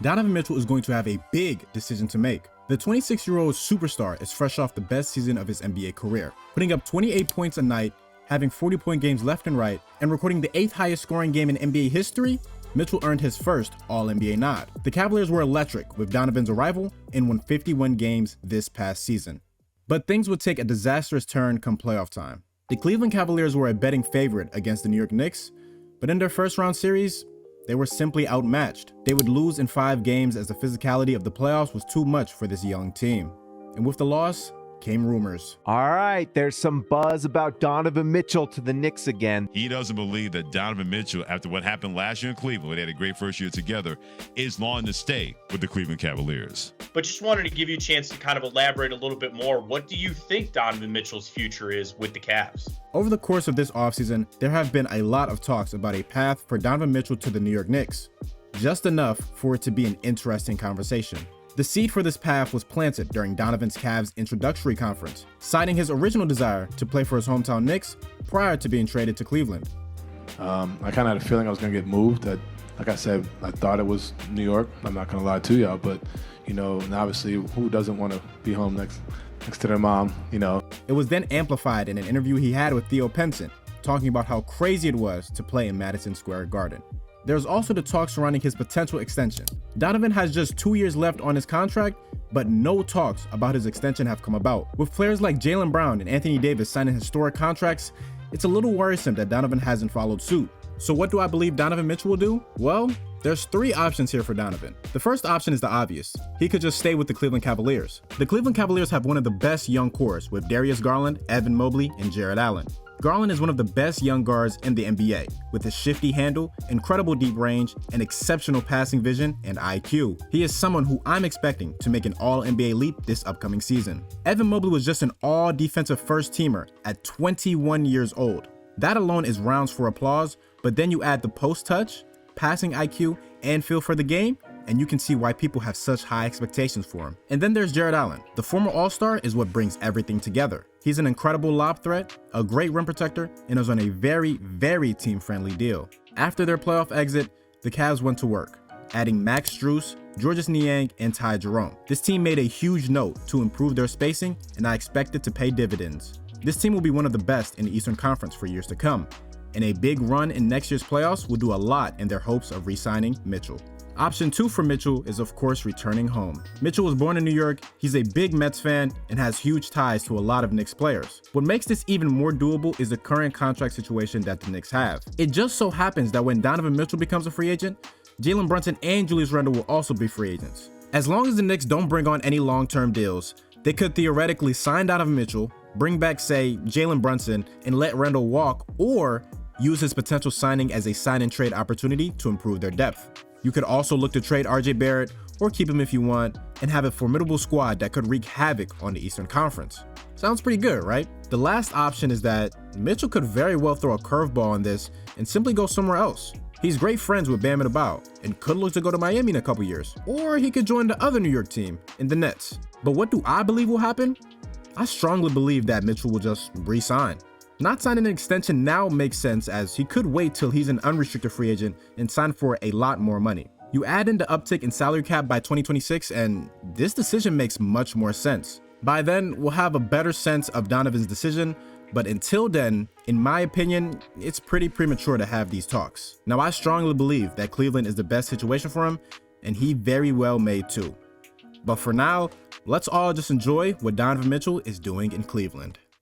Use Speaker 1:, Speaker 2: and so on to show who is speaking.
Speaker 1: Donovan Mitchell is going to have a big decision to make. The 26-year-old superstar is fresh off the best season of his NBA career, putting up 28 points a night, having 40-point games left and right, and recording the 8th highest scoring game in NBA history. Mitchell earned his first All-NBA nod. The Cavaliers were electric with Donovan's arrival and won 51 games this past season. But things would take a disastrous turn come playoff time. The Cleveland Cavaliers were a betting favorite against the New York Knicks, but in their first round series, they were simply outmatched. They would lose in 5 games as the physicality of the playoffs was too much for this young team. And with the loss came rumors.
Speaker 2: All right, there's some buzz about Donovan Mitchell to the Knicks again.
Speaker 3: He doesn't believe that Donovan Mitchell, after what happened last year in Cleveland, where they had a great first year together, is long to stay with the Cleveland Cavaliers.
Speaker 4: But just wanted to give you a chance to kind of elaborate a little bit more. What do you think Donovan Mitchell's future is with the Cavs?
Speaker 1: Over the course of this offseason, there have been a lot of talks about a path for Donovan Mitchell to the New York Knicks. Just enough for it to be an interesting conversation. The seed for this path was planted during Donovan's Cavs introductory conference, citing his original desire to play for his hometown Knicks prior to being traded to Cleveland.
Speaker 5: I kind of had a feeling I was going to get moved. Like I said, I thought it was New York. I'm not going to lie to y'all, but, and obviously, who doesn't want to be home next to their mom,
Speaker 1: It was then amplified in an interview he had with Theo Pinson, talking about how crazy it was to play in Madison Square Garden. There's also the talk surrounding his potential extension. Donovan has just 2 years left on his contract, but no talks about his extension have come about. With players like Jaylen Brown and Anthony Davis signing historic contracts, it's a little worrisome that Donovan hasn't followed suit. So what do I believe Donovan Mitchell will do? Well, there's 3 options here for Donovan. The first option is the obvious. He could just stay with the Cleveland Cavaliers. The Cleveland Cavaliers have one of the best young cores with Darius Garland, Evan Mobley, and Jarrett Allen. Garland is one of the best young guards in the NBA, with his shifty handle, incredible deep range, and exceptional passing vision and IQ. He is someone who I'm expecting to make an All-NBA leap this upcoming season. Evan Mobley was just an all-defensive first-teamer at 21 years old. That alone is rounds for applause, but then you add the post touch, passing IQ, and feel for the game, and you can see why people have such high expectations for him. And then there's Jarrett Allen. The former All-Star is what brings everything together. He's an incredible lob threat, a great rim protector, and is on a very, very team-friendly deal. After their playoff exit, the Cavs went to work, adding Max Strus, Georges Niang, and Ty Jerome. This team made a huge note to improve their spacing, and I expect it to pay dividends. This team will be one of the best in the Eastern Conference for years to come, and a big run in next year's playoffs will do a lot in their hopes of re-signing Mitchell. Option 2 for Mitchell is of course returning home. Mitchell was born in New York, he's a big Mets fan, and has huge ties to a lot of Knicks players. What makes this even more doable is the current contract situation that the Knicks have. It just so happens that when Donovan Mitchell becomes a free agent, Jalen Brunson and Julius Randle will also be free agents. As long as the Knicks don't bring on any long-term deals, they could theoretically sign Donovan Mitchell, bring back, say, Jalen Brunson, and let Randle walk, or use his potential signing as a sign-and-trade opportunity to improve their depth. You could also look to trade RJ Barrett or keep him if you want and have a formidable squad that could wreak havoc on the Eastern Conference. Sounds pretty good, right? The last option is that Mitchell could very well throw a curveball on this and simply go somewhere else. He's great friends with Bam Adebayo and could look to go to Miami in a couple years, or he could join the other New York team in the Nets. But what do I believe will happen? I strongly believe that Mitchell will just re-sign. Not signing an extension now makes sense as he could wait till he's an unrestricted free agent and sign for a lot more money. You add in the uptick in salary cap by 2026 and this decision makes much more sense. By then, we'll have a better sense of Donovan's decision, but until then, in my opinion, it's pretty premature to have these talks. Now, I strongly believe that Cleveland is the best situation for him, and he very well may too. But for now, let's all just enjoy what Donovan Mitchell is doing in Cleveland.